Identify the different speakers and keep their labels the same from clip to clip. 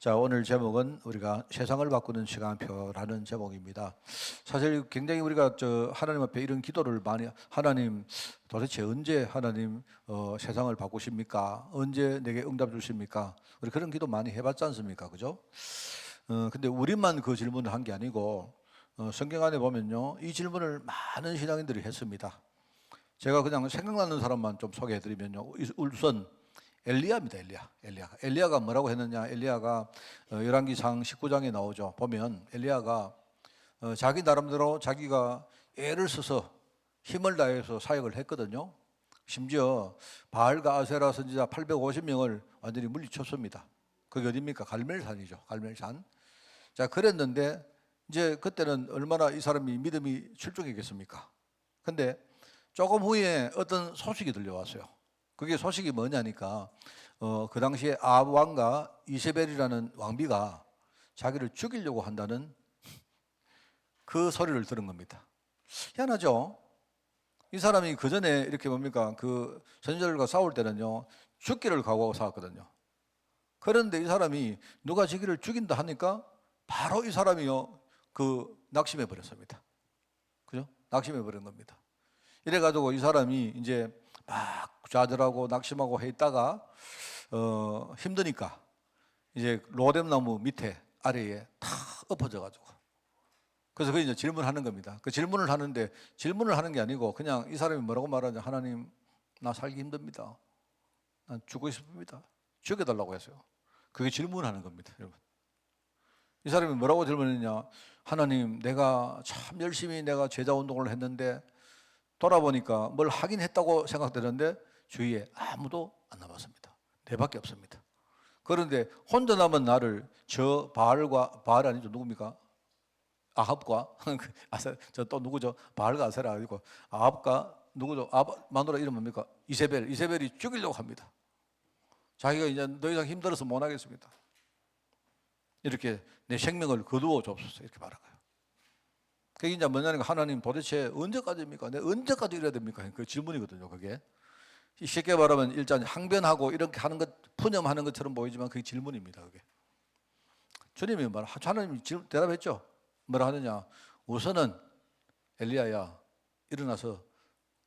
Speaker 1: 자, 오늘 제목은 우리가 세상을 바꾸는 시간표라는 제목입니다. 사실 굉장히 우리가 하나님 앞에 이런 기도를 많이, 하나님 도대체 언제 하나님 세상을 바꾸십니까? 언제 내게 응답 주십니까? 우리 그런 기도 많이 해봤지 않습니까? 그죠? 근데 우리만 그 질문을 한 게 아니고 성경 안에 보면요, 이 질문을 많은 신앙인들이 했습니다. 제가 그냥 생각나는 사람만 좀 소개해드리면요, 우선 엘리야입니다. 엘리야가 뭐라고 했느냐? 엘리야가 열왕기상 19장에 나오죠. 보면 엘리야가 자기 나름대로 자기가 애를 써서 힘을 다해서 사역을 했거든요. 심지어 바알과 아세라 선지자 850명을 완전히 물리쳤습니다. 그게 어디입니까? 갈멜산이죠. 갈멜산. 자, 그랬는데 이제 그때는 얼마나 이 사람이 믿음이 출중했겠습니까? 근데 조금 후에 어떤 소식이 들려왔어요. 그게 소식이 뭐냐니까 그 당시에 아합 왕과 이세벨이라는 왕비가 자기를 죽이려고 한다는 그 소리를 들은 겁니다. 희한하죠? 이 사람이 그 전에 이렇게 뭡니까? 그 선지자들과 싸울 때는요, 죽기를 각오하고 싸웠거든요. 그런데 이 사람이 누가 자기를 죽인다 하니까 바로 이 사람이요, 낙심해 버렸습니다. 그죠? 낙심해 버린 겁니다. 이래가지고 이 사람이 이제 막 좌절하고 낙심하고 해 있다가 힘드니까 이제 로뎀나무 밑에 아래에 탁 엎어져가지고, 그래서 그 이제 질문하는 겁니다. 그 질문을 하는데, 질문을 하는 게 아니고 그냥 이 사람이 뭐라고 말하냐? 하나님, 나 살기 힘듭니다. 난 죽고 싶습니다. 죽여달라고 했어요. 그게 질문하는 겁니다, 여러분. 이 사람이 뭐라고 질문했냐? 하나님, 내가 참 열심히 내가 제자 운동을 했는데 돌아보니까 뭘 하긴 했다고 생각되는데 주위에 아무도 안 남았습니다. 내밖에 없습니다. 그런데 혼자 남은 나를 저 바알 아니죠? 누굽니까? 아합과 저 또 누구죠? 바알과 아세라 아니고 아합과 누구죠? 아합 마누라 이름 뭡니까? 이세벨이 죽이려고 합니다. 자기가 이제 더 이상 힘들어서 못 하겠습니다. 이렇게 내 생명을 거두어 줍소서 이렇게 말하고요. 그게 이제 뭐냐니까, 하나님 도대체 언제까지입니까? 내가 언제까지 이래야 됩니까? 그 질문이거든요, 그게. 쉽게 말하면 일단 항변하고 이렇게 하는 것, 푸념하는 것처럼 보이지만 그게 질문입니다, 그게. 주님이 하나님이 대답했죠. 뭐라 하느냐? 우선은 엘리야야, 일어나서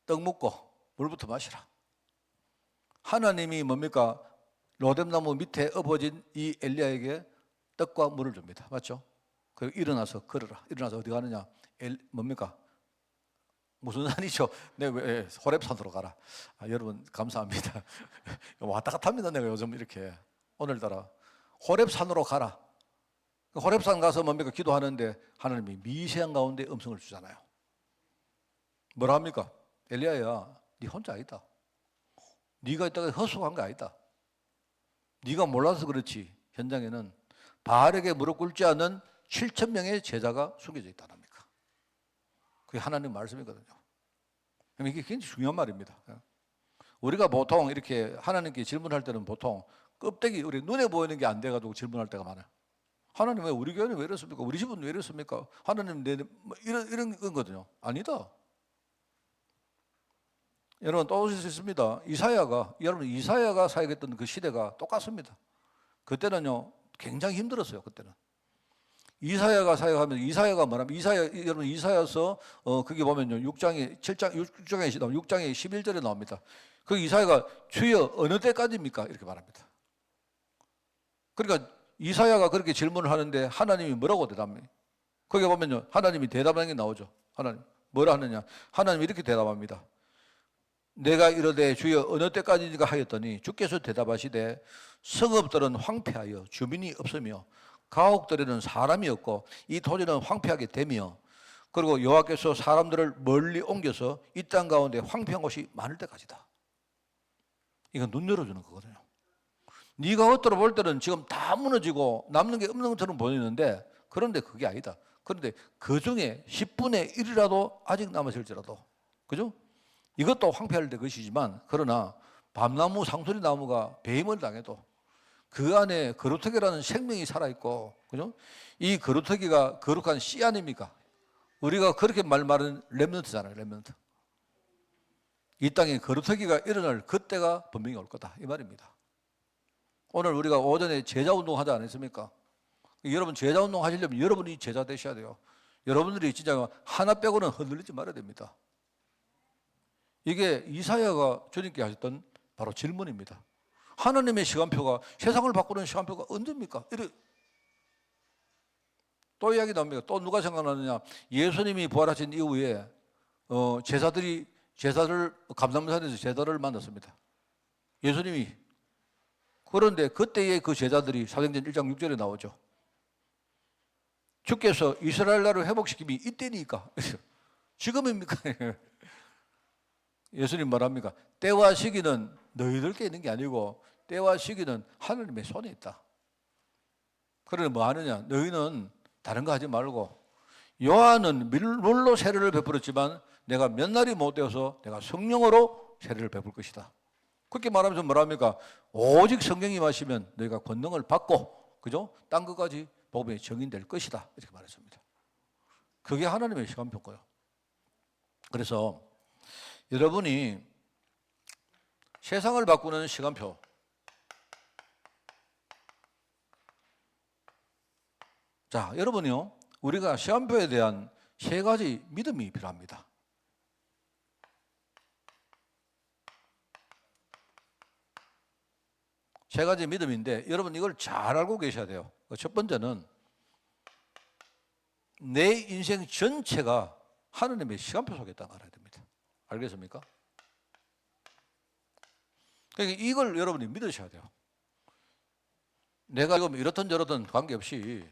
Speaker 1: 떡 먹고 물부터 마시라. 하나님이 뭡니까? 로뎀나무 밑에 엎어진 이 엘리야에게 떡과 물을 줍니다. 맞죠? 그리고 일어나서 걸어라. 일어나서 어디 가느냐? 뭡니까? 무슨 산이죠? 왜 호렙산으로 가라. 여러분 감사합니다. 왔다 갔다 합니다. 내가 요즘 이렇게 오늘따라 호렙산으로 가라. 호렙산 가서 뭡니까? 기도하는데 하나님이 미세한 가운데 음성을 주잖아요. 뭐라 합니까? 엘리야야, 네 혼자 아니다. 네가 있다가 헛수고한 게 아니다. 네가 몰라서 그렇지. 현장에는 바알에게 무릎 꿇지 않는 7,000명의 제자가 숨겨져 있다는 겁니까? 그게 하나님 말씀이거든요. 이게 굉장히 중요한 말입니다. 우리가 보통 이렇게 하나님께 질문할 때는 보통 껍데기, 우리 눈에 보이는 게 안 돼가지고 질문할 때가 많아요. 하나님, 왜 우리 교회는 왜 이렇습니까? 우리 집은 왜 이렇습니까? 하나님, 이런 거거든요. 아니다. 여러분 또 오실 수 있습니다. 여러분 이사야가 사역했던 그 시대가 똑같습니다. 그때는요 굉장히 힘들었어요. 그때는 이사야가 사역하면, 이사야가 뭐냐면 여러분 이사야서 그게 보면요 6장에 11절에 나옵니다. 그 이사야가 주여 어느 때까지입니까? 이렇게 말합니다. 그러니까 이사야가 그렇게 질문을 하는데 하나님이 뭐라고 대답합니까? 거기 보면요 하나님이 대답하는 게 나오죠. 하나님 뭐라 하느냐? 하나님이 이렇게 대답합니다. 내가 이르되 주여 어느 때까지인가 하였더니 주께서 대답하시되 성읍들은 황폐하여 주민이 없으며 가옥들에는 사람이 없고 이 토지는 황폐하게 되며, 그리고 여호와께서 사람들을 멀리 옮겨서 이 땅 가운데 황폐한 곳이 많을 때까지다. 이건 눈 열어주는 거거든요. 네가 겉으로 볼 때는 지금 다 무너지고 남는 게 없는 것처럼 보이는데, 그런데 그게 아니다. 그런데 그 중에 10분의 1이라도 아직 남았을지라도, 그죠? 이것도 황폐할 때 것이지만, 그러나 밤나무 상수리 나무가 배임을 당해도 그 안에 거루터기라는 생명이 살아있고, 그죠? 이 거루터기가 거룩한 씨 아닙니까? 우리가 그렇게 말하는 렘넌트잖아요, 렘넌트. 이 땅에 거루터기가 일어날 그때가 분명히 올 거다, 이 말입니다. 오늘 우리가 오전에 제자 운동 하지 않았습니까? 여러분 제자 운동 하시려면 여러분이 제자 되셔야 돼요. 여러분들이 진짜 하나 빼고는 흔들리지 말아야 됩니다. 이게 이사야가 주님께 하셨던 바로 질문입니다. 하나님의 시간표가, 세상을 바꾸는 시간표가 언제입니까? 또 이야기 나옵니다. 또 누가 생각나느냐? 예수님이 부활하신 이후에 제사를 감람산에서 제사를 만났습니다. 예수님이. 그런데 그때의 그 제자들이 사도행전 1장 6절에 나오죠. 주께서 이스라엘 나라를 회복시킴이 이때니까. 지금입니까? 예수님 말합니까? 때와 시기는 너희들께 있는 게 아니고 때와 시기는 하나님의 손에 있다. 그러니 뭐 하느냐? 너희는 다른 거 하지 말고, 요한은 물로 세례를 베풀었지만 내가 몇 날이 못 되어서 내가 성령으로 세례를 베풀 것이다. 그렇게 말하면서 뭐랍니까? 오직 성령이 마시면 너희가 권능을 받고, 그죠? 딴 것까지 복음의 증인될 것이다. 이렇게 말했습니다. 그게 하나님의 시간표고요. 그래서 여러분이 세상을 바꾸는 시간표, 자, 여러분이요, 우리가 시간표에 대한 세 가지 믿음이 필요합니다. 세 가지 믿음인데 여러분 이걸 잘 알고 계셔야 돼요. 첫 번째는 내 인생 전체가 하나님의 시간표 속에 있다는 걸 알아야 됩니다. 알겠습니까? 그러니까 이걸 여러분이 믿으셔야 돼요. 내가 지금 이렇든 저렇든 관계없이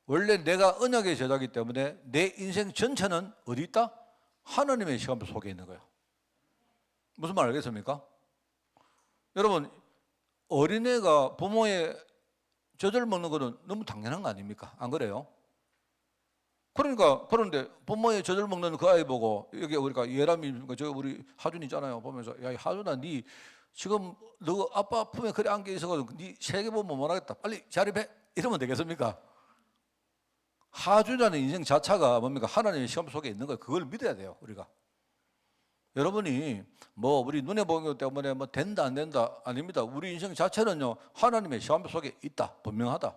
Speaker 1: 원래 내가 언약의 제자이기 때문에 내 인생 전체는 어디 있다? 하나님의 시간표 속에 있는 거예요. 무슨 말 알겠습니까? 여러분, 어린애가 부모의 젖을 먹는 거는 너무 당연한 거 아닙니까? 안 그래요? 그런데 부모의 젖을 먹는 그 아이 보고, 여기 우리가 예람이, 저 우리 하준 있잖아요. 보면서, 야, 하준아, 니 지금 너 아빠 품에 그래 안겨 있어가지고 니 세계 보면 못 하겠다. 빨리 자립해. 이러면 되겠습니까? 하준이라는 인생 자체가 뭡니까? 하나님의 시간 속에 있는 거예요. 그걸 믿어야 돼요, 우리가. 여러분이 뭐 우리 눈에 보는 것 때문에 뭐 된다 안 된다 아닙니다. 우리 인생 자체는요 하나님의 시간 속에 있다, 분명하다.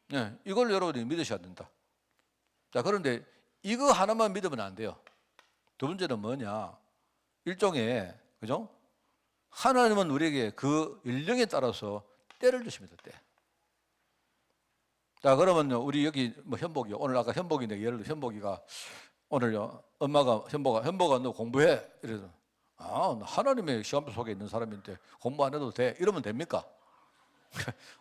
Speaker 1: 네, 이걸 여러분이 믿으셔야 된다. 자, 그런데 이거 하나만 믿으면 안 돼요. 두 번째는 뭐냐? 일종의, 그죠? 하나님은 우리에게 그 연령에 따라서 때를 주십니다. 때. 자, 그러면요 우리 여기 뭐 현복이, 오늘 아까 현복인데 예를 들어 현복이가 오늘요 엄마가 현복아 너 공부해 이래서, 아, 하나님의 시간표 속에 있는 사람인데 공부 안 해도 돼 이러면 됩니까?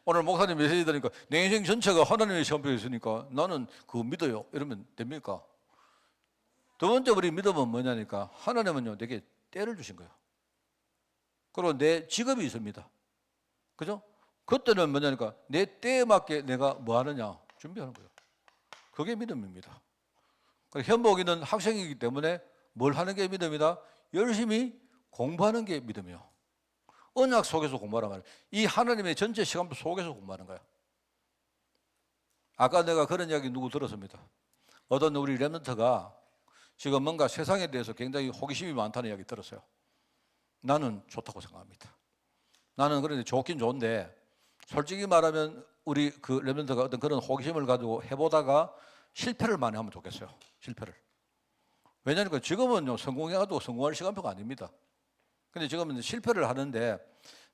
Speaker 1: 오늘 목사님 메시지 들으니까 내 인생 전체가 하나님의 시간표에 있으니까 나는 그거 믿어요 이러면 됩니까? 두 번째 우리 믿음은 뭐냐니까, 하나님은요 내게 때를 주신 거예요. 그리고 내 직업이 있습니다. 그죠? 그때는 뭐냐니까 내 때에 맞게 내가 뭐 하느냐 준비하는 거예요. 그게 믿음입니다. 현복이는 학생이기 때문에 뭘 하는 게 믿음이다? 열심히 공부하는 게 믿음이요. 언약 속에서 공부하란 말이에요. 이 하나님의 전체 시간표 속에서 공부하는 거예요. 아까 내가 그런 이야기 누구 들었습니다. 어떤 우리 랩런트가 지금 뭔가 세상에 대해서 굉장히 호기심이 많다는 이야기 들었어요. 나는 좋다고 생각합니다. 나는 그런데 좋긴 좋은데 솔직히 말하면 우리 그 랩런트가 어떤 그런 호기심을 가지고 해보다가 실패를 많이 하면 좋겠어요. 실패를. 왜냐하면 지금은요 성공해가지고 성공할 시간표가 아닙니다. 근데 지금은 실패를 하는데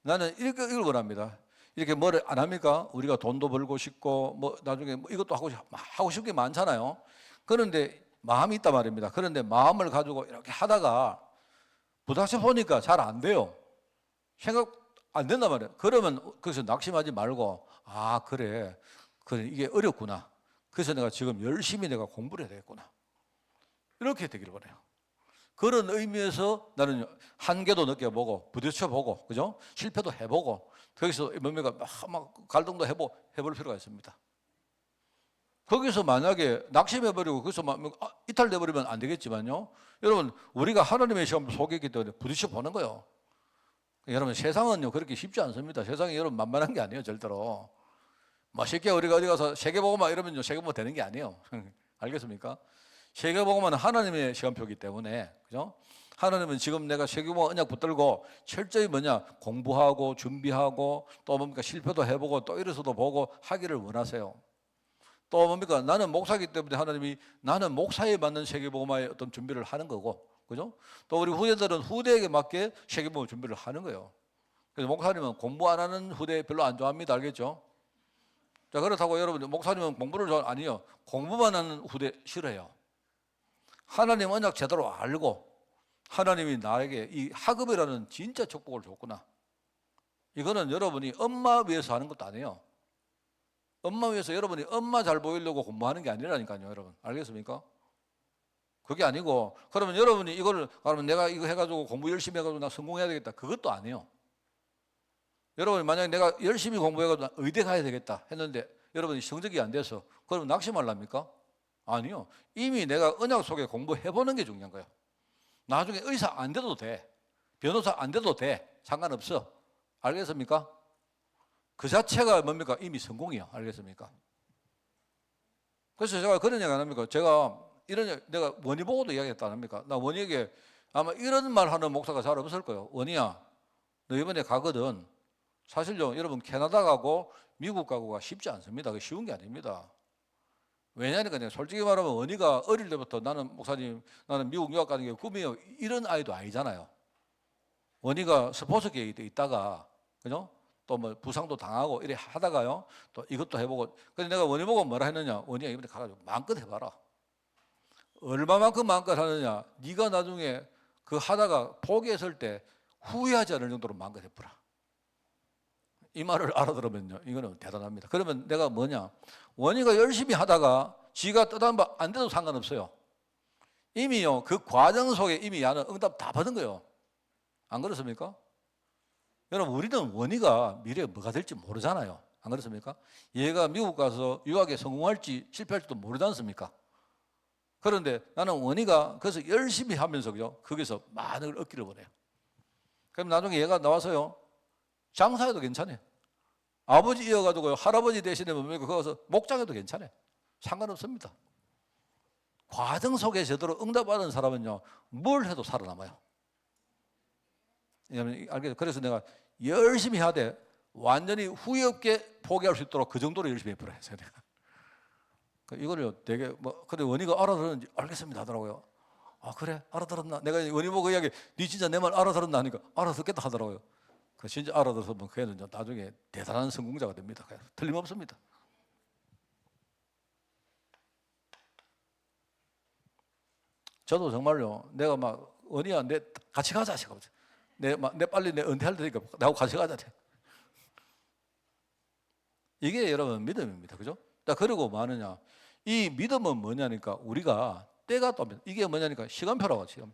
Speaker 1: 나는 이걸 원합니다. 이렇게 뭘 안 합니까? 우리가 돈도 벌고 싶고 뭐 나중에 뭐 이것도 하고 싶은 게 많잖아요. 그런데 마음이 있단 말입니다. 그런데 마음을 가지고 이렇게 하다가 부닥쳐 보니까 잘 안 돼요. 생각 안 된단 말이에요. 그러면 거기서 낙심하지 말고, 아 그래 이게 어렵구나. 그래서 내가 지금 열심히 내가 공부를 해야 되겠구나. 이렇게 되기를 원해요. 그런 의미에서 나는 한계도 느껴보고 부딪혀보고, 그죠? 실패도 해보고, 거기서 뭡니까 막 갈등도 해볼 필요가 있습니다. 거기서 만약에 낙심해버리고 거기서 막 이탈돼버리면 안 되겠지만요, 여러분 우리가 하나님의 시험 속에 있기 때문에 부딪혀보는 거예요. 여러분 세상은요 그렇게 쉽지 않습니다. 세상이 여러분 만만한 게 아니에요. 절대로 뭐 쉽게 우리가 어디 가서 세계보고만 이러면 세계보고 되는 게 아니에요. 알겠습니까? 세계보고만 하나님의 시간표이기 때문에, 그죠? 하나님은 지금 내가 세계보험 언약 붙들고 철저히 공부하고 준비하고 또 실패도 해보고 또 이래서도 보고 하기를 원하세요. 또 나는 목사이기 때문에 하나님이 나는 목사에 맞는 세계보험의 어떤 준비를 하는 거고, 그죠? 또 우리 후대들은 후대에게 맞게 세계보험 준비를 하는 거예요. 그래서 목사님은 공부 안 하는 후대 별로 안 좋아합니다. 알겠죠? 자, 그렇다고 여러분, 목사님은 공부를 아니요. 공부만 하는 후대 싫어요. 하나님 언약 제대로 알고 하나님이 나에게 이 학업이라는 진짜 축복을 줬구나. 이거는 여러분이 엄마 위해서 하는 것도 아니에요. 엄마 위해서 여러분이 엄마 잘 보이려고 공부하는 게 아니라니까요, 여러분. 알겠습니까? 그게 아니고, 그러면 여러분이 그러면 내가 이거 해가지고 공부 열심히 해가지고 나 성공해야 되겠다. 그것도 아니에요. 여러분이 만약에 내가 열심히 공부해가지고 의대 가야 되겠다 했는데 여러분이 성적이 안 돼서 그러면 낙심하랍니까? 아니요. 이미 내가 언약 속에 공부해보는 게 중요한 거예요. 나중에 의사 안 돼도 돼. 변호사 안 돼도 돼. 상관없어. 알겠습니까? 그 자체가 뭡니까? 이미 성공이야. 알겠습니까? 그래서 제가 그런 얘기 안 합니까? 제가 내가 원희 보고도 이야기했다 안 합니까? 나 원희에게 아마 이런 말 하는 목사가 잘 없을 거예요. 원희야, 너 이번에 가거든. 사실요, 여러분 캐나다 가고 미국 가고가 쉽지 않습니다. 그게 쉬운 게 아닙니다. 왜냐하니까 솔직히 말하면 원희가 어릴 때부터 나는 목사님, 나는 미국 유학 가는 게 꿈이에요. 이런 아이도 아니잖아요. 원희가 스포츠계에 있다가, 그죠? 또 부상도 당하고 이래 하다가요. 또 이것도 해보고. 그래서 내가 원희 보고 뭐라 했느냐? 원희야, 이번에 가가지고 마음껏 해봐라. 얼마만큼 마음껏 하느냐? 네가 나중에 그 하다가 포기했을 때 후회하지 않을 정도로 마음껏 해보라. 이 말을 알아들으면요, 이거는 대단합니다. 그러면 내가 원희가 열심히 하다가 지가 뜻한 바 안 돼도 상관없어요. 이미요, 그 과정 속에 이미 야는 응답 다 받은 거예요. 안 그렇습니까? 여러분, 우리는 원희가 미래에 뭐가 될지 모르잖아요. 안 그렇습니까? 얘가 미국 가서 유학에 성공할지 실패할지도 모르지 않습니까? 그런데 나는 원희가 그래서 열심히 하면서요, 거기서 많은 걸 얻기를 원해요. 그럼 나중에 얘가 나와서요, 장사해도 괜찮아요. 아버지 이어가지고 할아버지 대신에 거기서 목장해도 괜찮아요. 상관없습니다. 과정 속에 제대로 응답받은 사람은요, 뭘 해도 살아남아요. 알겠죠? 그래서 내가 열심히 하되 완전히 후회 없게 포기할 수 있도록 그 정도로 열심히 해보라 했어요. 내가. 이거를 되게 근데 원희가 알아들었는지 알겠습니다 하더라고요. 아, 그래? 알아들었나? 내가 원희 보고 이야기, 네 진짜 내 말 알아들었나 하니까 알아듣겠다 하더라고요. 그 진짜 알아들어서 그 애는 나중에 대단한 성공자가 됩니다. 틀림없습니다. 저도 정말요, 내가 원희야, 내 같이 가자. 내 빨리 내 은퇴할 테니까 나하고 같이 가자. 이게 여러분 믿음입니다. 그죠? 그리고 뭐하느냐? 이 믿음은 뭐냐니까 우리가 때가 또 이게 뭐냐니까 시간표라고 시간표.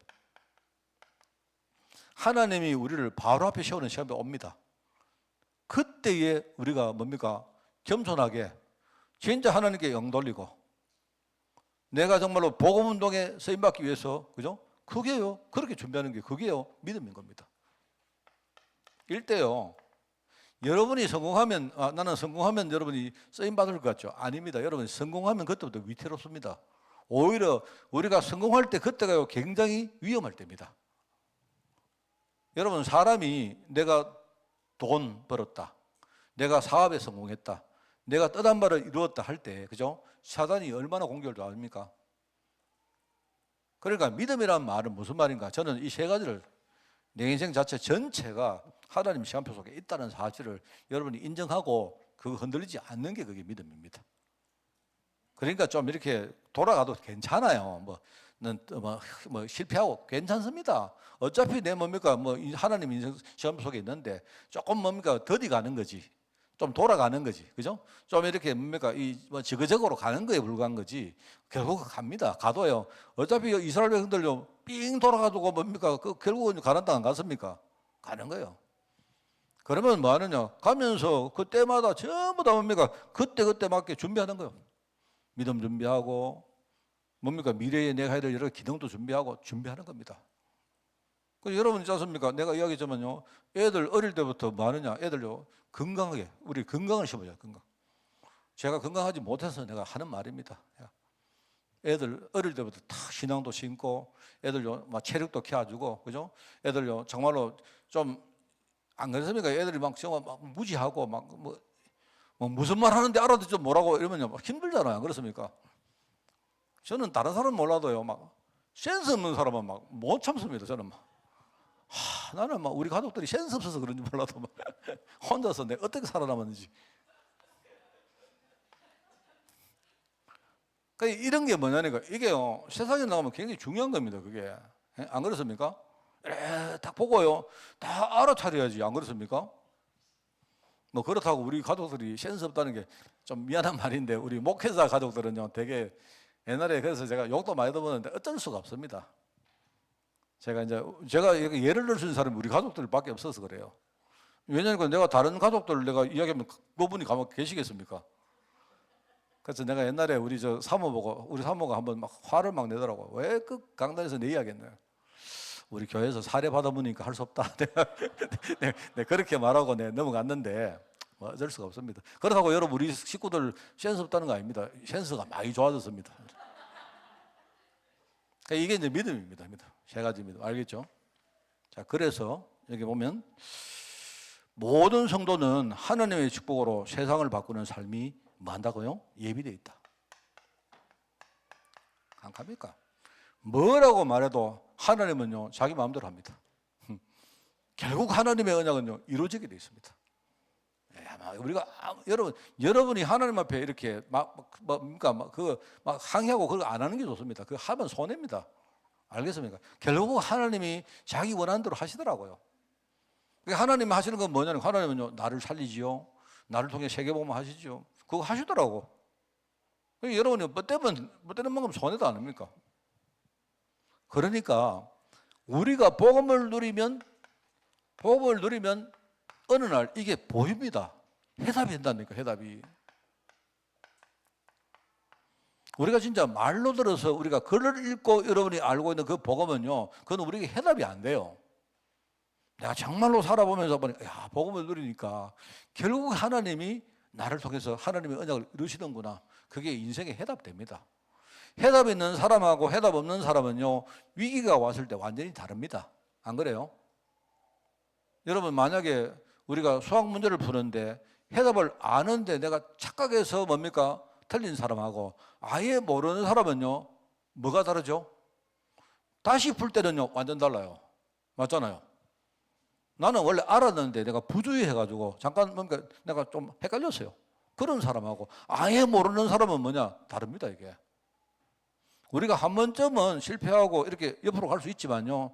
Speaker 1: 하나님이 우리를 바로 앞에 세우는 시간표 옵니다. 그때에 우리가 뭡니까? 겸손하게 진짜 하나님께 영 돌리고 내가 정말로 복음 운동에 쓰임 받기 위해서, 그죠? 그게요. 그렇게 준비하는 게 그게요. 믿음인 겁니다. 일때요, 여러분이 성공하면 나는 성공하면 여러분이 쓰임 받을 것 같죠? 아닙니다. 여러분이 성공하면 그때부터 위태롭습니다. 오히려 우리가 성공할 때 그때가 굉장히 위험할 때입니다. 여러분, 사람이 내가 돈 벌었다, 내가 사업에 성공했다, 내가 뜻한 바를 이루었다 할 때, 그죠? 사단이 얼마나 공격을 좋아합니까? 그러니까 믿음이란 말은 무슨 말인가? 저는 이 세 가지를 내 인생 자체 전체가 하나님 시간표 속에 있다는 사실을 여러분이 인정하고 그거 흔들리지 않는 게 그게 믿음입니다. 그러니까 좀 이렇게 돌아가도 괜찮아요. 실패하고 괜찮습니다. 어차피 내 하나님 인생 시간표 속에 있는데 조금 더디 가는 거지. 좀 돌아가는 거지. 그죠? 좀 이렇게 지그재그로 가는 거에 불과한 거지. 결국 갑니다. 가도요. 어차피 이스라엘 백성들요, 삥 돌아가지고 결국은 가난 땅 안 갔습니까? 가는 거예요. 그러면 뭐 하느냐? 가면서 그때마다 전부 다 그때 맞게 준비하는 거예요. 믿음 준비하고, 미래에 내가 해야 될 여러 기능도 준비하는 겁니다. 여러분 있지 않습니까? 내가 이야기했지만요, 애들 어릴 때부터 뭐 하느냐? 애들요, 건강하게, 우리 건강을 심어줘요, 건강. 제가 건강하지 못해서 내가 하는 말입니다. 애들 어릴 때부터 다 신앙도 심고 애들요 막 체력도 키워주고 그죠? 애들요 정말로 좀 안 그렇습니까? 애들이 막 정말 막 무지하고 뭐 무슨 말 하는데 알아듣지 뭐라고 이러면요 막 힘들잖아요. 안 그렇습니까? 저는 다른 사람 몰라도요 막 센스 없는 사람은 막 못 참습니다. 저는 막 나는 막 우리 가족들이 센스 없어서 그런지 몰라도 막 혼자서 내가 어떻게 살아남았는지. 그러니까 이런 게 뭐냐니까 이게요 세상에 나가면 굉장히 중요한 겁니다. 그게 안 그렇습니까? 딱 보고요 다 알아차려야지. 안 그렇습니까? 뭐 그렇다고 우리 가족들이 센스 없다는 게 좀 미안한 말인데 우리 목회자 가족들은요 되게 옛날에 그래서 제가 욕도 많이 들었는데 어쩔 수가 없습니다. 제가 이렇게 예를 들 수 있는 사람이 우리 가족들밖에 없어서 그래요. 왜냐하면 내가 다른 가족들 내가 이야기하면 그분이 가만 계시겠습니까? 그래서 내가 옛날에 우리 사모 보고 우리 사모가 한번 막 화를 막 내더라고. 왜 그 강단에서 내 이야기했나요? 우리 교회에서 사례 받아보니까 할 수 없다. 내가 그렇게 말하고 내가 넘어갔는데 뭐 어쩔 수가 없습니다. 그렇다고 여러분 우리 식구들 센스 없다는 거 아닙니다. 센스가 많이 좋아졌습니다. 그러니까 이게 이제 믿음입니다. 세 가지 믿음 알겠죠? 자 그래서 여기 보면 모든 성도는 하나님의 축복으로 세상을 바꾸는 삶이 뭐 한다고요? 예비되어 있다. 깜깜합니까? 뭐라고 말해도 하나님은요 자기 마음대로 합니다. 결국 하나님의 언약은요 이루어지게 되어 있습니다. 우리가 여러분이 하나님 앞에 이렇게 항의하고 그거 안 하는 게 좋습니다. 그거 하면 손해입니다. 알겠습니까? 결국 하나님이 자기 원하는 대로 하시더라고요. 하나님이 하시는 건 뭐냐면 하나님은요 나를 살리지요. 나를 통해 세계복음 하시죠. 그거 하시더라고. 여러분이 뭐 때는 만큼 손해도 아닙니까? 그러니까 우리가 복음을 누리면 어느 날 이게 보입니다. 해답이 된다니까 해답이. 우리가 진짜 말로 들어서 우리가 글을 읽고 여러분이 알고 있는 그 복음은요 그건 우리에게 해답이 안 돼요. 내가 정말로 살아보면서 보니까 야 복음을 누리니까 결국 하나님이 나를 통해서 하나님의 언약을 이루시는구나. 그게 인생의 해답됩니다. 해답 있는 사람하고 해답 없는 사람은요 위기가 왔을 때 완전히 다릅니다. 안 그래요? 여러분 만약에 우리가 수학 문제를 푸는데 해답을 아는데 내가 착각해서 뭡니까? 틀린 사람하고 아예 모르는 사람은요 뭐가 다르죠? 다시 풀 때는요 완전 달라요. 맞잖아요. 나는 원래 알았는데 내가 부주의해가지고 잠깐 뭔가 내가 좀 헷갈렸어요. 그런 사람하고 아예 모르는 사람은 뭐냐? 다릅니다 이게. 우리가 한 번쯤은 실패하고 이렇게 옆으로 갈 수 있지만요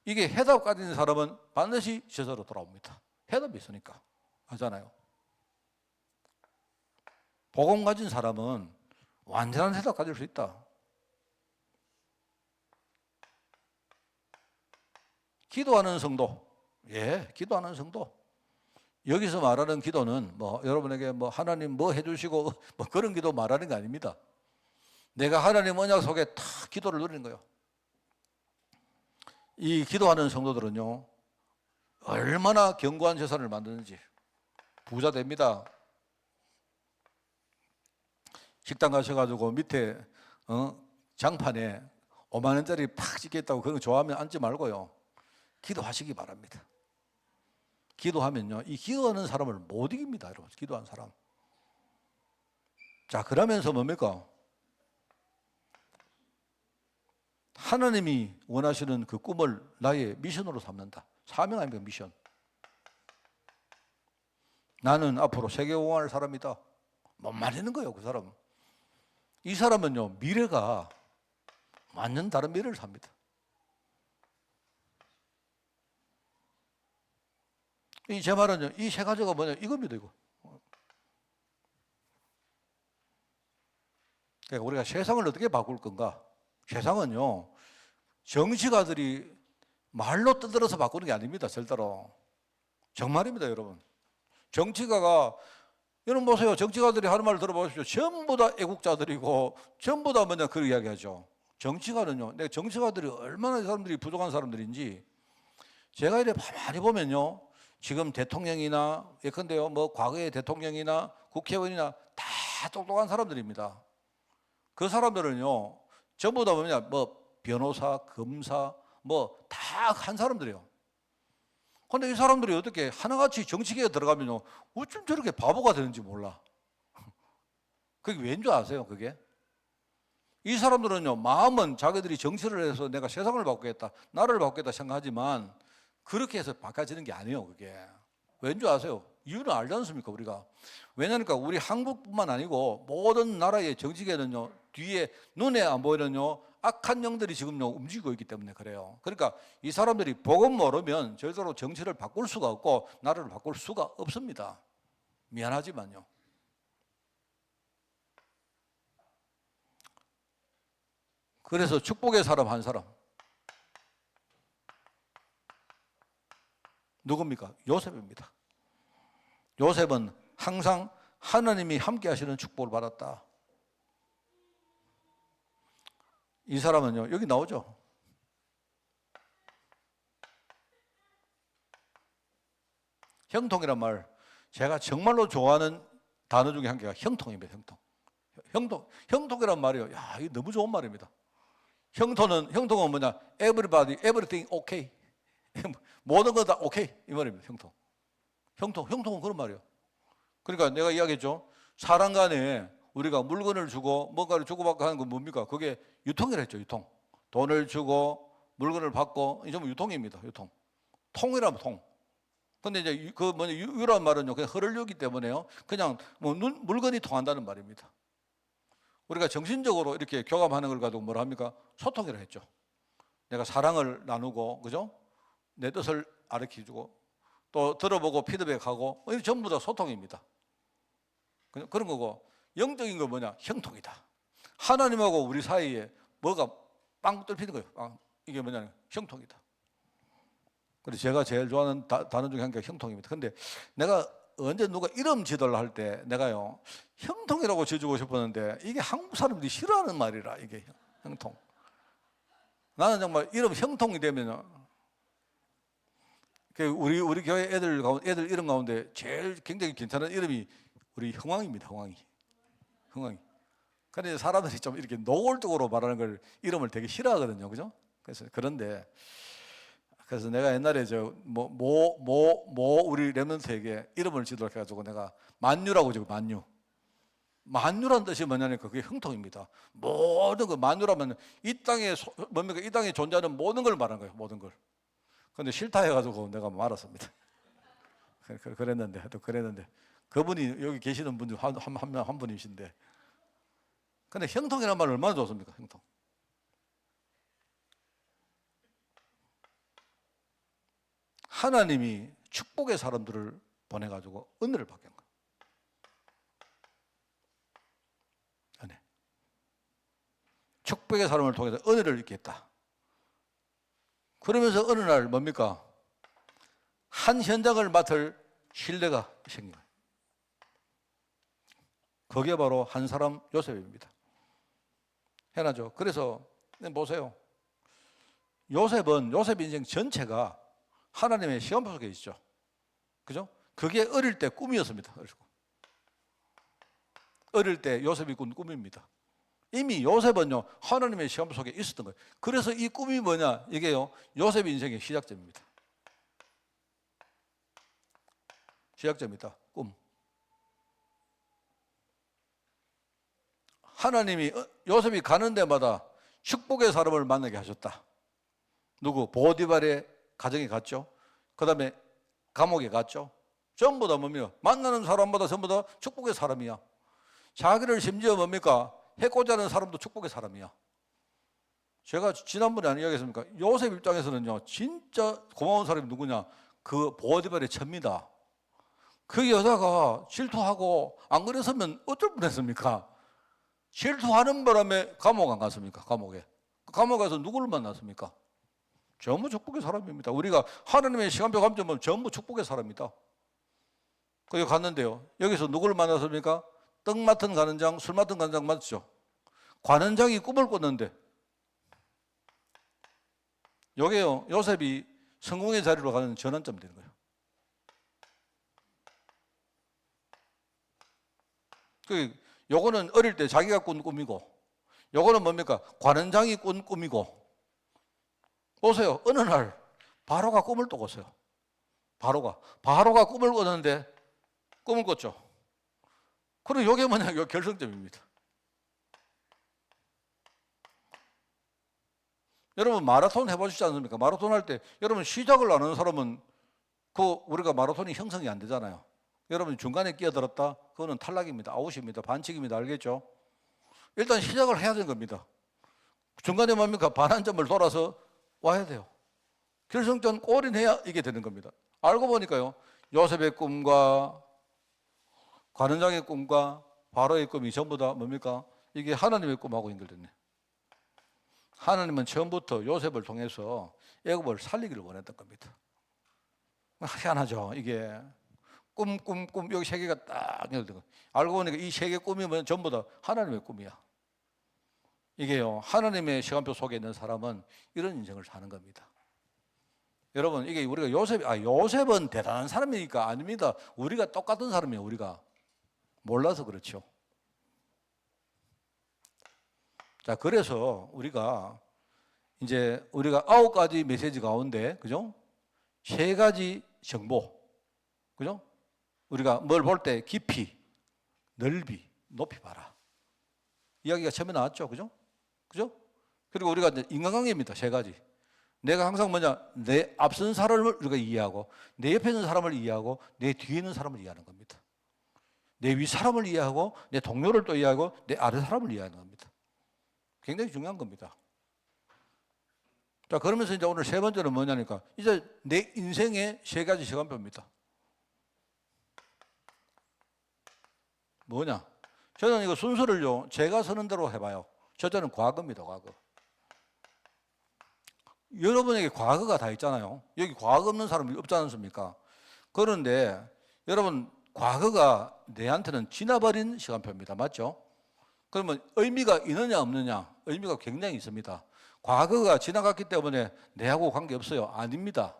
Speaker 1: 이게 해답 가진 사람은 반드시 제자로 돌아옵니다. 해답이 있으니까. 하잖아요. 복음 가진 사람은 완전한 해답 가질 수 있다. 기도하는 성도. 기도하는 성도. 여기서 말하는 기도는 여러분에게 하나님 해주시고 그런 기도 말하는 게 아닙니다. 내가 하나님 언약 속에 다 기도를 누리는 거예요. 이 기도하는 성도들은요 얼마나 견고한 재산을 만드는지 부자 됩니다. 식당 가셔가지고 밑에 장판에 5만 원짜리 팍 찍겠다고 그런 거 좋아하면 앉지 말고요 기도하시기 바랍니다. 기도하면요 이 기도하는 사람을 못 이깁니다. 여러분 기도하는 사람. 자 그러면서 뭡니까? 하나님이 원하시는 그 꿈을 나의 미션으로 삼는다. 사명 아닙니까? 미션. 나는 앞으로 세계공헌할 사람이다. 못 말리는 거예요 그 사람. 이 사람은요 미래가 완전 다른 미래를 삽니다. 제 말은요 이 세 가지가 뭐냐 이겁니다 이거. 그러니까 우리가 세상을 어떻게 바꿀 건가? 세상은요 정치가들이 말로 떠들어서 바꾸는 게 아닙니다. 절대로. 정말입니다 여러분. 정치가가 여러분 보세요. 정치가들이 하는 말을 들어보십시오. 전부 다 애국자들이고 전부 다 뭐냐 그런 이야기하죠. 정치가는요 내가 정치가들이 얼마나 사람들이 부족한 사람들인지 제가 이렇게 많이 보면요 지금 대통령이나 예컨대요 과거의 대통령이나 국회의원이나 다 똑똑한 사람들입니다. 그 사람들은요 전부 다 뭐냐, 뭐 변호사, 검사, 뭐 다 한 사람들이에요. 근데 이 사람들이 어떻게 하나같이 정치계에 들어가면요, 어쩜 저렇게 바보가 되는지 몰라. 그게 왠 줄 아세요, 그게? 이 사람들은요, 마음은 자기들이 정치를 해서 내가 세상을 바꾸겠다, 나라를 바꾸겠다 생각하지만 그렇게 해서 바꿔지는 게 아니에요, 그게. 왠 줄 아세요? 이유는 알지 않습니까, 우리가? 왜냐니까 우리 한국뿐만 아니고 모든 나라의 정치계는요, 뒤에 눈에 안 보이는요, 악한 영들이 지금요, 움직이고 있기 때문에 그래요. 그러니까 이 사람들이 복음 모르면 절대로 정치를 바꿀 수가 없고 나라를 바꿀 수가 없습니다. 미안하지만요. 그래서 축복의 사람 한 사람. 누굽니까? 요셉입니다. 요셉은 항상 하나님이 함께 하시는 축복을 받았다. 이 사람은요, 여기 나오죠. 형통이란 말, 제가 정말로 좋아하는 단어 중에 한 개가 형통입니다. 형통이란 말이요. 야, 이거 너무 좋은 말입니다. 형통은 뭐냐? Everybody, everything okay. 모든 거 다 오케이 이 말입니다. 형통은 그런 말이에요. 그러니까 내가 이야기했죠. 사람 간에 우리가 물건을 주고 뭔가를 주고받고 하는 건 뭡니까? 그게 유통이라 했죠. 유통. 돈을 주고 물건을 받고 이게 전부 유통입니다. 유통. 통이라면 통. 근데 이제 그 뭐냐 유란 말은요. 그냥 흐르려기 때문에요. 그냥 뭐 물건이 통한다는 말입니다. 우리가 정신적으로 이렇게 교감하는 걸 가지고 뭐라 합니까? 소통이라 했죠. 내가 사랑을 나누고 그죠? 내 뜻을 가르쳐주고 또 들어보고 피드백하고 이게 전부 다 소통입니다. 그런 거고 영적인 건 뭐냐? 형통이다. 하나님하고 우리 사이에 뭐가 빵 뚫히는 거예요. 이게 뭐냐? 형통이다. 그래서 제가 제일 좋아하는 단어 중에 한 개가 형통입니다. 근데 내가 언제 누가 이름 지도를 할 때 내가요 형통이라고 지어주고 싶었는데 이게 한국 사람들이 싫어하는 말이라 이게 형통. 나는 정말 이름 형통이 되면 우리 교회 애들 이름 가운데 제일 굉장히 괜찮은 이름이 우리 흥왕입니다. 흥왕이. 근데 사람들이 좀 이렇게 노골적으로 말하는 걸 이름을 되게 싫어하거든요, 그죠? 그래서 내가 옛날에 우리 랩런트에게 이름을 지도록 해가지고 내가 만유라고 지고 만유란 뜻이 뭐냐니까 그게 형통입니다. 모든 거 만유라면 이 땅에 뭡니까? 이 땅에 존재하는 모든 걸 말하는 거예요, 모든 걸. 근데 싫다 해가지고 내가 말았습니다. 그랬는데 그분이 여기 계시는 분들 한 분이신데. 근데 형통이라는 말 얼마나 좋습니까? 형통. 하나님이 축복의 사람들을 보내가지고 은혜를 받게 한 거예요. 은혜. 축복의 사람을 통해서 은혜를 얻게 했다. 그러면서 어느 날 뭡니까? 한 현장을 맡을 신뢰가 생긴 거예요. 그게 바로 한 사람 요셉입니다. 해나죠. 그래서 보세요. 요셉 인생 전체가 하나님의 시험 속에 있죠. 그죠? 그게 어릴 때 꿈이었습니다. 어릴 때 요셉이 꾼 꿈입니다. 이미 요셉은요, 하나님의 시험 속에 있었던 거예요. 그래서 이 꿈이 뭐냐? 이게요, 요셉 인생의 시작점입니다. 시작점이다. 꿈. 하나님이 요셉이 가는 데마다 축복의 사람을 만나게 하셨다. 누구? 보디발의 가정에 갔죠. 그 다음에 감옥에 갔죠. 전부 다 뭡니까? 만나는 사람마다 전부 다 축복의 사람이야. 자기를 심지어 뭡니까? 해코지 하는 사람도 축복의 사람이야. 제가 지난번에 안 이야기했습니까? 요셉 입장에서는요, 진짜 고마운 사람이 누구냐? 그 보디발의 처입니다. 그 여자가 질투하고 안 그랬으면 어쩔 뻔했습니까? 질투하는 바람에 감옥 안 갔습니까? 감옥에 가서 누구를 만났습니까? 전부 축복의 사람입니다. 우리가 하나님의 시간표 감점은 전부 축복의 사람이다. 거기 갔는데요, 여기서 누구를 만났습니까? 떡 맡은 관원장, 술 맡은 관원장 맞죠? 관원장이 꿈을 꿨는데, 요게요, 요셉이 성공의 자리로 가는 전환점 되는 거예요. 요거는 어릴 때 자기가 꾼 꿈이고, 요거는 뭡니까? 관원장이 꾼 꿈이고, 보세요. 어느 날 바로가 꿈을 또 꿨어요. 바로가 꿈을 꿨는데 꿈을 꿨죠. 그럼 요게 뭐냐? 요 결승점입니다. 여러분 마라톤 해보시지 않습니까? 마라톤 할 때 여러분 시작을 안 하는 사람은 우리가 마라톤이 형성이 안 되잖아요. 여러분 중간에 끼어들었다? 그거는 탈락입니다. 아웃입니다. 반칙입니다. 알겠죠? 일단 시작을 해야 되는 겁니다. 중간에 뭡니까? 반환점을 돌아서 와야 돼요. 결승전 골인해야 이게 되는 겁니다. 알고 보니까요. 요셉의 꿈과 관원장의 꿈과 바로의 꿈이 전부 다 뭡니까? 이게 하나님의 꿈하고 연결됐네. 하나님은 처음부터 요셉을 통해서 애굽을 살리기를 원했던 겁니다. 희한하죠. 이게 꿈 여기 세 개가 딱 연결된 거. 알고 보니까 이 세 개 꿈이 전부 다 하나님의 꿈이야. 이게요. 하나님의 시간표 속에 있는 사람은 이런 인생을 사는 겁니다. 여러분 이게 우리가 요셉은 대단한 사람이니까 아닙니다. 우리가 똑같은 사람이에요. 우리가 몰라서 그렇죠. 자, 그래서 우리가 9가지 메시지 가운데, 그죠? 3가지 정보, 그죠? 우리가 뭘 볼 때 깊이, 넓이, 높이 봐라. 이야기가 처음에 나왔죠, 그죠? 그리고 우리가 이제 인간관계입니다. 3가지. 내가 항상 내 앞선 사람을 우리가 이해하고, 내 옆에 있는 사람을 이해하고, 내 뒤에 있는 사람을 이해하는 겁니다. 내 위 사람을 이해하고, 내 동료를 또 이해하고, 내 아래 사람을 이해하는 겁니다. 굉장히 중요한 겁니다. 자, 그러면서 이제 오늘 3번째는 뭐냐니까, 이제 내 인생의 3가지 시간표입니다. 뭐냐? 저는 이거 순서를요, 제가 서는 대로 해봐요. 저는 과거입니다, 과거. 여러분에게 과거가 다 있잖아요. 여기 과거 없는 사람이 없지 않습니까? 그런데 여러분, 과거가 내한테는 지나버린 시간표입니다. 맞죠? 그러면 의미가 있느냐 없느냐? 의미가 굉장히 있습니다. 과거가 지나갔기 때문에 내하고 관계없어요. 아닙니다.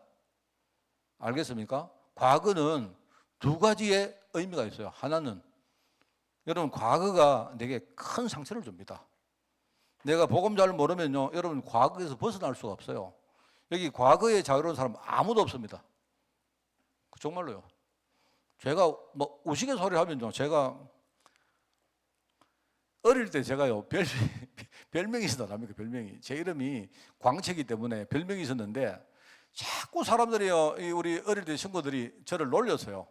Speaker 1: 알겠습니까? 과거는 2가지의 의미가 있어요. 하나는 여러분 과거가 내게 큰 상처를 줍니다. 내가 복음 잘 모르면요, 여러분 과거에서 벗어날 수가 없어요. 여기 과거에 자유로운 사람 아무도 없습니다. 정말로요. 제가 우스갯소리 하면요, 제가 어릴 때 제가요, 별명이 있었답니까? 별명이. 제 이름이 광채이기 때문에 별명이 있었는데, 자꾸 사람들이요, 우리 어릴 때 친구들이 저를 놀렸어요.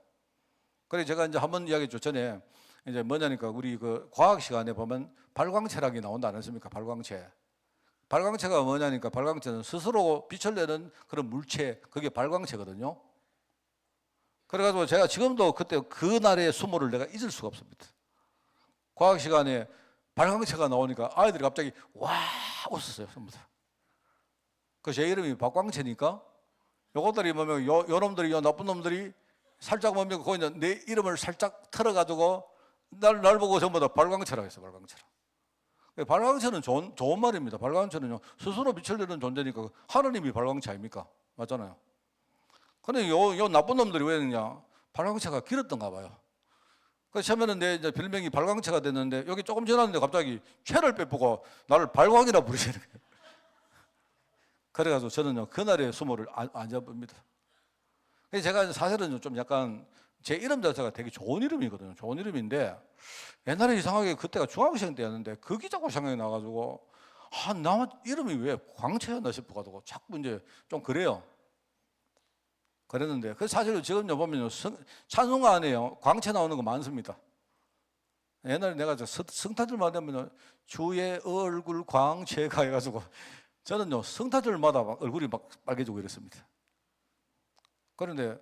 Speaker 1: 그래서 제가 이제 한번 이야기했죠. 전에 이제 뭐냐니까, 우리 그 과학 시간에 보면 발광체라는 게 나온다 않습니까? 발광체. 발광체가 뭐냐니까, 발광체는 스스로 빛을 내는 그런 물체, 그게 발광체거든요. 그래가지고 제가 지금도 그날의 수모를 내가 잊을 수가 없습니다. 과학 시간에 발광체가 나오니까 아이들이 갑자기 와 웃었어요, 전부 다. 그 제 이름이 박광체니까 요것들이 뭐면 요놈들이 나쁜 놈들이 살짝 보면 거기 내 이름을 살짝 털어가지고 날 보고 전부 다 발광체라고 했어요. 발광체라. 발광체는 좋은 말입니다. 발광체는요, 스스로 빛을 내는 존재니까 하나님이 발광체 아닙니까? 맞잖아요. 근데 요 나쁜 놈들이 왜 그러냐? 발광체가 길었던가 봐요. 그래서 처음에는 내 이제 별명이 발광체가 됐는데, 여기 조금 지났는데 갑자기 채를 빼보고 나를 발광이라 부르시는 거예요. 그래가지고 저는요, 그날의 수모를 안 잡습니다. 그래서 제가 사실은 좀 약간 제 이름 자체가 되게 좋은 이름이거든요. 좋은 이름인데, 옛날에 이상하게 그때가 중학생 때였는데, 그게 자꾸 생각이 나가지고, 나 이름이 왜 광채였나 싶어가지고 자꾸 이제 좀 그래요. 그랬는데, 그래서 사실은 지금요 보면요, 찬송가 안에요, 광채 나오는 거 많습니다. 옛날에 내가 성탄절마다 하면 주의 얼굴 광채가 해가지고, 저는요, 성탄절마다 얼굴이 막 빨개지고 이랬습니다. 그런데,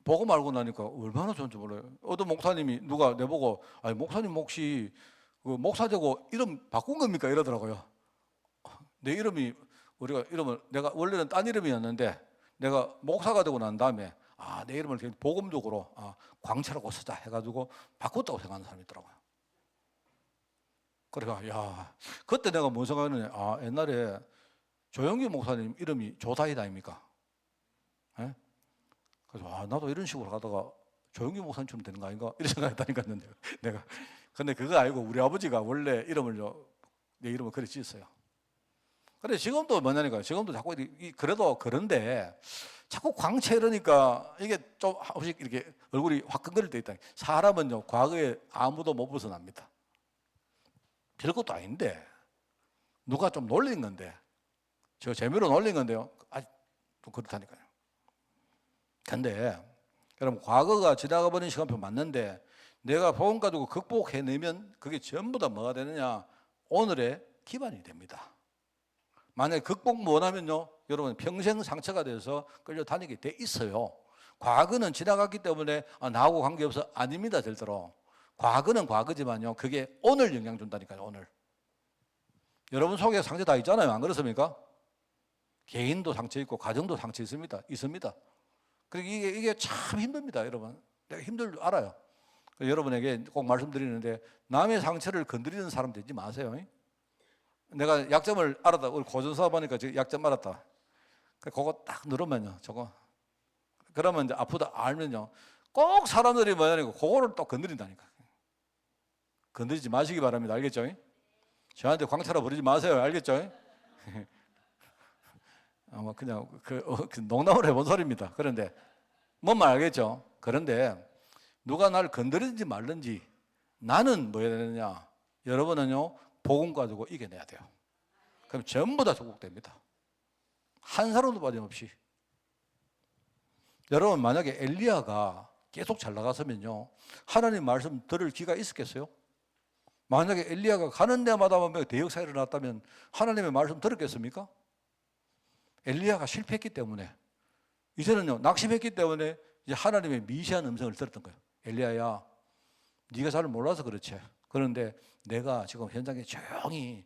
Speaker 1: 보고 말고 나니까 얼마나 좋은지 몰라요. 어떤 목사님이 누가 내보고, 아니, 목사님 혹시 그 목사 되고 이름 바꾼 겁니까? 이러더라고요. 내 이름을 내가 원래는 딴 이름이었는데, 내가 목사가 되고 난 다음에 내 이름을 복음적으로 광채라고 쓰자 해가지고 바꿨다고 생각하는 사람이 있더라고요. 그래가 그때 내가 뭔 생각했느냐, 옛날에 조영기 목사님 이름이 조다이다 아닙니까? 예? 그래서 나도 이런 식으로 가다가 조영기 목사님처럼 되는 거 아닌가 이런 생각했다니까요. 내가 근데 그거 알고 우리 아버지가 원래 이름을 내 이름을 그래 지었어요. 근데 지금도 뭐냐니까 지금도 자꾸 그래도 그런데 자꾸 광채 이러니까 이게 좀 한 번씩 이렇게 얼굴이 화끈거릴 때 있다. 사람은요 과거에 아무도 못 벗어납니다. 별것도 아닌데 누가 좀 놀린 건데 저 재미로 놀린 건데요. 아직 좀 그렇다니까요. 근데 여러분 과거가 지나가 버린 시간표 맞는데 내가 복음 가지고 극복해내면 그게 전부 다 뭐가 되느냐? 오늘의 기반이 됩니다. 만약에 극복 못하면요 여러분 평생 상처가 돼서 끌려다니게 돼 있어요. 과거는 지나갔기 때문에 나하고 관계없어 아닙니다. 절대로. 과거는 과거지만요 그게 오늘 영향 준다니까요. 오늘 여러분 속에 상처 다 있잖아요. 안 그렇습니까? 개인도 상처 있고 가정도 상처 있습니다. 그리고 이게 참 힘듭니다. 여러분 내가 힘들 줄 알아요. 여러분에게 꼭 말씀드리는데 남의 상처를 건드리는 사람 되지 마세요. 내가 약점을 알았다. 우리 고전사 보니까 약점 알았다. 그거 딱 누르면요. 저거. 그러면 이제 아프다 알면요. 꼭 사람들이 뭐냐니까 그거를 또 건드린다니까. 건드리지 마시기 바랍니다. 알겠죠? 저한테 광차라 부르지 마세요. 알겠죠? 아마 그냥 그 농담을 해본 소리입니다. 그런데 뭔 말 알겠죠? 그런데 누가 날 건드리든지 말든지 나는 뭐 해야 되느냐? 여러분은요 복음 가지고 이겨내야 돼요. 그럼 전부 다 축복됩니다. 한 사람도 빠짐없이. 여러분 만약에 엘리야가 계속 잘 나갔으면요 하나님 말씀 들을 기가 있었겠어요? 만약에 엘리야가 가는 데마다 대역사 일어났다면 하나님의 말씀 들었겠습니까? 엘리야가 실패했기 때문에 이제는요 낙심했기 때문에 이제 하나님의 미시한 음성을 들었던 거예요. 엘리야야 네가 잘 몰라서 그렇지. 그런데 내가 지금 현장에 조용히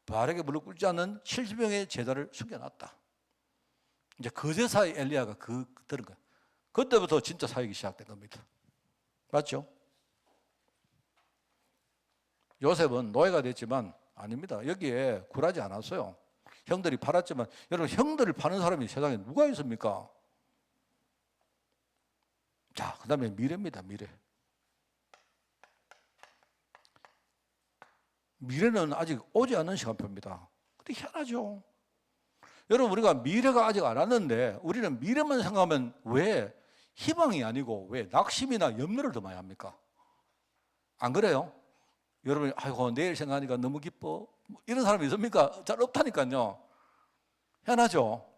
Speaker 1: 바르게 무릎 꿇지 않는 70명의 제자를 숨겨놨다. 이제 그제서야 엘리야가 들은 거예요. 그때부터 진짜 사역이 시작된 겁니다. 맞죠? 요셉은 노예가 됐지만 아닙니다. 여기에 굴하지 않았어요. 형들이 팔았지만 여러분 형들을 파는 사람이 세상에 누가 있습니까? 자, 그 다음에 미래입니다. 미래는 아직 오지 않은 시간표입니다. 근데 희한하죠. 여러분 우리가 미래가 아직 안 왔는데 우리는 미래만 생각하면 왜 희망이 아니고 왜 낙심이나 염려를 더 많이 합니까? 안 그래요? 여러분이 아이고 내일 생각하니까 너무 기뻐 이런 사람이 있습니까? 잘 없다니까요. 희한하죠.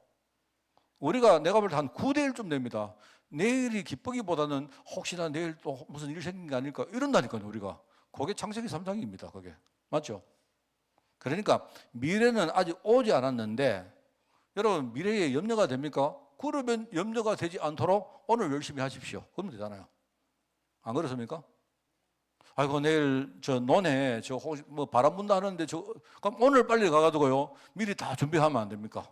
Speaker 1: 내가 볼 때 한 9대 1쯤 됩니다. 내일이 기쁘기보다는 혹시나 내일 또 무슨 일 생긴 게 아닐까 이런다니까요. 우리가 그게 창세기 3장입니다. 그게 맞죠? 그러니까 미래는 아직 오지 않았는데 여러분 미래에 염려가 됩니까? 그러면 염려가 되지 않도록 오늘 열심히 하십시오. 그러면 되잖아요. 안 그렇습니까? 아이고 내일 저 논에 저 혹시 뭐 바람 분다 하는데 그럼 오늘 빨리 가가지고요 미리 다 준비하면 안 됩니까?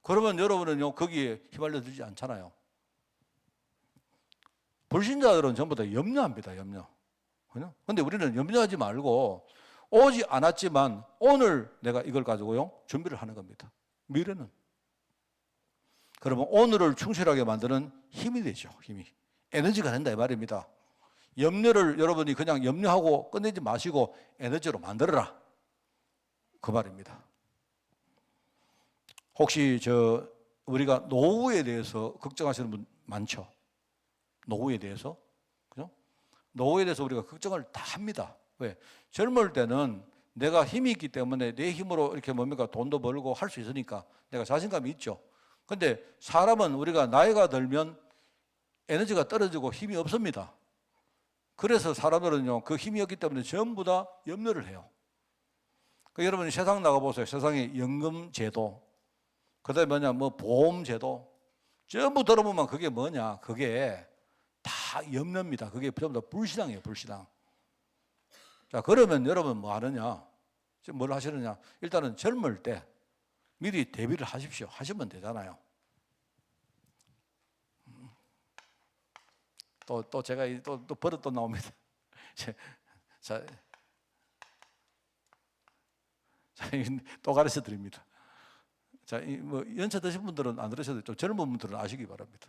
Speaker 1: 그러면 여러분은요 거기에 휘말려 들지 않잖아요. 불신자들은 전부 다 염려합니다. 염려. 근데 우리는 염려하지 말고 오지 않았지만 오늘 내가 이걸 가지고요 준비를 하는 겁니다. 미래는. 그러면 오늘을 충실하게 만드는 힘이 되죠. 힘이. 에너지가 된다 이 말입니다. 염려를 여러분이 그냥 염려하고 끝내지 마시고 에너지로 만들어라. 그 말입니다. 혹시 우리가 노후에 대해서 걱정하시는 분 많죠? 노후에 대해서. 그죠? 노후에 대해서 우리가 걱정을 다 합니다. 왜? 젊을 때는 내가 힘이 있기 때문에 내 힘으로 이렇게 돈도 벌고 할 수 있으니까 내가 자신감이 있죠. 근데 사람은 우리가 나이가 들면 에너지가 떨어지고 힘이 없습니다. 그래서 사람들은요, 그 힘이 없기 때문에 전부 다 염려를 해요. 여러분이 세상 나가보세요. 세상에 연금제도, 그 다음에 보험제도, 전부 들어보면 그게 뭐냐? 그게 다 염려입니다. 그게 전부 다 불신앙이에요, 불신앙. 자, 그러면 여러분 뭐 하느냐? 지금 뭘 하시느냐? 일단은 젊을 때 미리 대비를 하십시오. 하시면 되잖아요. 또 제가 또 버릇 또 나옵니다. 자, 또 가르쳐 드립니다. 자, 연차 드신 분들은 안 들으셔도 좀 젊은 분들은 아시기 바랍니다.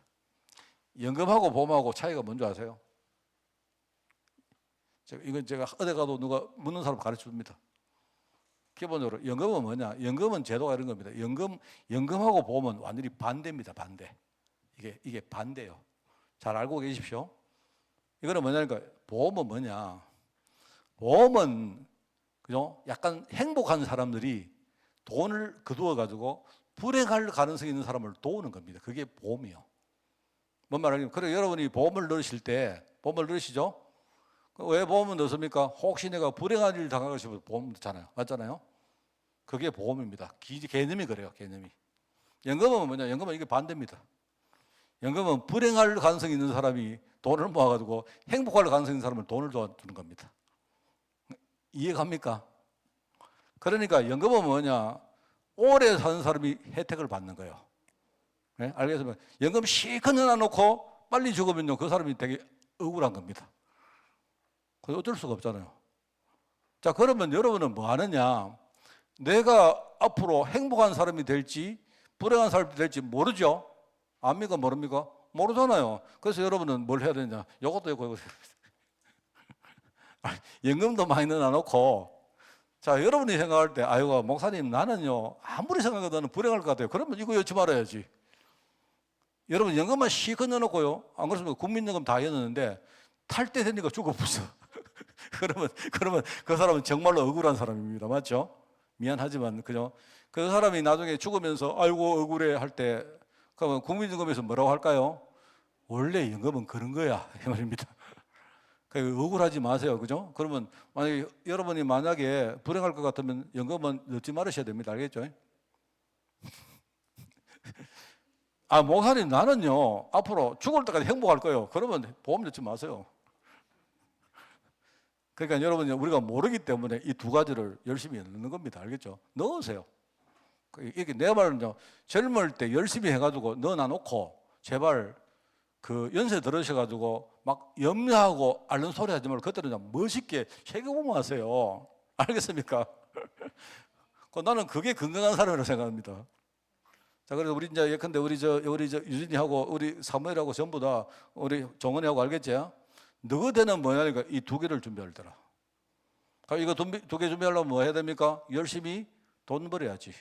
Speaker 1: 연금하고 보험하고 차이가 뭔지 아세요? 이건 제가 어디 가도 누가 묻는 사람 가르쳐 줍니다. 기본적으로 연금은 뭐냐? 연금은 제도가 이런 겁니다. 연금하고 보험은 완전히 반대입니다. 반대. 이게 반대요. 잘 알고 계십시오. 이거는 뭐냐니까 보험은 뭐냐? 보험은 그죠? 약간 행복한 사람들이 돈을 거두어 가지고 불행할 가능성이 있는 사람을 도우는 겁니다. 그게 보험이요. 뭔 말이냐면, 그래 여러분이 보험을 넣으실 때 보험을 넣으시죠? 왜 보험을 넣습니까? 혹시 내가 불행한 일 당하고 싶어서 보험 넣잖아요. 맞잖아요? 그게 보험입니다. 개념이 그래요. 개념이. 연금은 뭐냐? 연금은 이게 반대입니다. 연금은 불행할 가능성이 있는 사람이 돈을 모아가지고 행복할 가능성이 있는 사람을 돈을 도와주는 겁니다. 이해갑니까? 그러니까 연금은 뭐냐? 오래 사는 사람이 혜택을 받는 거예요. 네? 알겠습니까? 연금 실컷 넣어놓고 빨리 죽으면요, 그 사람이 되게 억울한 겁니다. 그래서 어쩔 수가 없잖아요. 자, 그러면 여러분은 뭐 하느냐? 내가 앞으로 행복한 사람이 될지 불행한 사람이 될지 모르죠? 압니까? 모릅니까? 모르잖아요. 그래서 여러분은 뭘 해야 되냐? 이것도 있고 이것도 연금도 많이 넣어놓고, 자, 여러분이 생각할 때, 아이고, 목사님, 나는요, 아무리 생각해도 나는 불행할 것 같아요. 그러면 이거 여지 말아야지. 여러분, 연금만 실컷 넣어놓고요. 안 그렇습니까? 국민연금 다 해놨는데, 탈 때 되니까 죽어버려. 그러면 그 사람은 정말로 억울한 사람입니다. 맞죠? 미안하지만, 그죠? 그 사람이 나중에 죽으면서, 아이고, 억울해 할 때, 그러면 국민연금에서 뭐라고 할까요? 원래 연금은 그런 거야. 이 말입니다. 그러니까 억울하지 마세요. 그죠? 그러면 여러분이 만약에 불행할 것 같으면 연금은 넣지 말으셔야 됩니다. 알겠죠? 아, 목사님, 나는요, 앞으로 죽을 때까지 행복할 거예요. 그러면 보험 넣지 마세요. 그러니까 여러분, 우리가 모르기 때문에 이 두 가지를 열심히 넣는 겁니다. 알겠죠? 넣으세요. 이게 내 말은요, 젊을 때 열심히 해가지고 넣어놔놓고, 제발 그 연세 들으셔가지고 막 염려하고 앓는 소리 하지 말고 그때는 그냥 멋있게 세계공부하세요. 알겠습니까? 나는 그게 건강한 사람이라고 생각합니다. 자, 그래서 우리 이제 예컨대 우리 유진이하고 우리 사무엘하고 전부 다 우리 정원이하고 알겠지? 너가 되는 뭐냐니까 이 두 개를 준비하더라. 이거 두 개 준비하려면 뭐 해야 됩니까? 열심히 돈 벌어야지.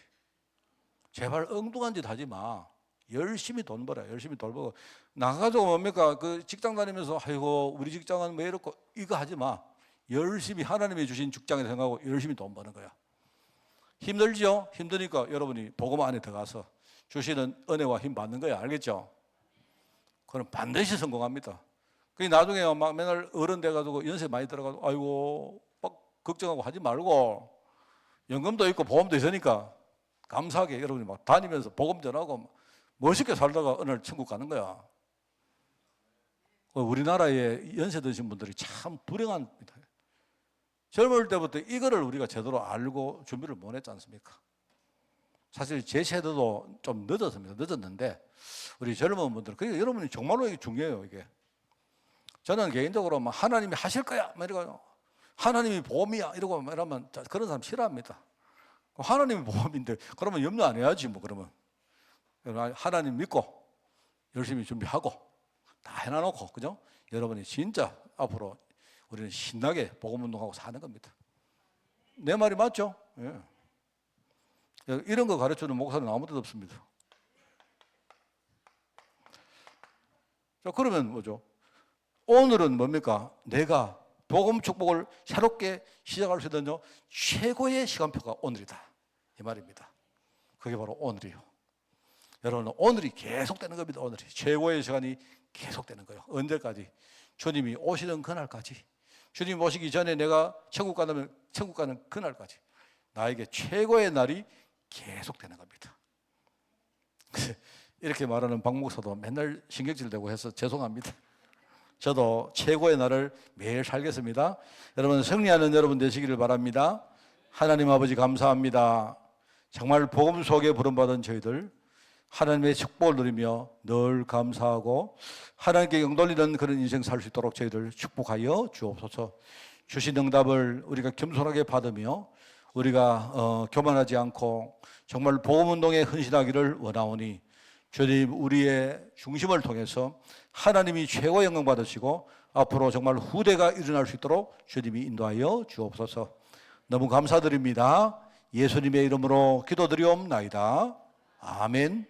Speaker 1: 제발 엉뚱한 짓 하지 마. 열심히 돈 벌어요. 열심히 돈 벌고 나가가지고 뭡니까? 그 직장 다니면서 아이고 우리 직장은 왜 이렇고 이거 하지 마. 열심히 하나님이 주신 직장에 생각하고 열심히 돈 버는 거야. 힘들죠? 힘드니까 여러분이 복음 안에 들어가서 주시는 은혜와 힘 받는 거야. 알겠죠? 그럼 반드시 성공합니다. 그 나중에 막 맨날 어른 돼가지고 연세 많이 들어가지고 아이고 막 걱정하고 하지 말고 연금도 있고 보험도 있으니까 감사하게 여러분이 막 다니면서 복음 전하고 멋있게 살다가 어느 날 천국 가는 거야. 우리나라에 연세 드신 분들이 참 불행합니다. 젊을 때부터 이거를 우리가 제대로 알고 준비를 못 했지 않습니까? 사실 제 세대도 좀 늦었는데 우리 젊은 분들, 그러니까 여러분이 정말로 이게 중요해요. 이게 저는 개인적으로 막 하나님이 하실 거야 이러고 하나님이 보험이야 이러고 이러면 그런 사람 싫어합니다. 하나님이 보험인데 그러면 염려 안 해야지 뭐. 그러면 하나님 믿고 열심히 준비하고 다 해놔놓고, 그죠? 여러분이 진짜 앞으로 우리는 신나게 복음운동하고 사는 겁니다. 내 말이 맞죠? 예. 이런 거 가르쳐주는 목사는 아무 데도 없습니다. 자, 그러면 뭐죠? 오늘은 뭡니까? 내가 복음 축복을 새롭게 시작할 수 있는 최고의 시간표가 오늘이다. 이 말입니다. 그게 바로 오늘이요. 여러분, 오늘이 계속되는 겁니다. 오늘이 최고의 시간이 계속되는 거예요. 언제까지? 주님이 오시는 그날까지. 주님 오시기 전에 내가 천국 가면 천국 가는 그날까지 나에게 최고의 날이 계속되는 겁니다. 이렇게 말하는 박 목사도 맨날 신경질 내고 해서 죄송합니다. 저도 최고의 날을 매일 살겠습니다. 여러분, 승리하는 여러분 되시기를 바랍니다. 하나님 아버지 감사합니다. 정말 복음 속에 부름받은 저희들 하나님의 축복을 누리며 늘 감사하고 하나님께 영돌리는 그런 인생 살 수 있도록 저희들 축복하여 주옵소서. 주신 응답을 우리가 겸손하게 받으며 우리가 교만하지 않고 정말 복음운동에 헌신하기를 원하오니 주님, 우리의 중심을 통해서 하나님이 최고 영광 받으시고 앞으로 정말 후대가 일어날 수 있도록 주님이 인도하여 주옵소서. 너무 감사드립니다. 예수님의 이름으로 기도드리옵나이다. 아멘.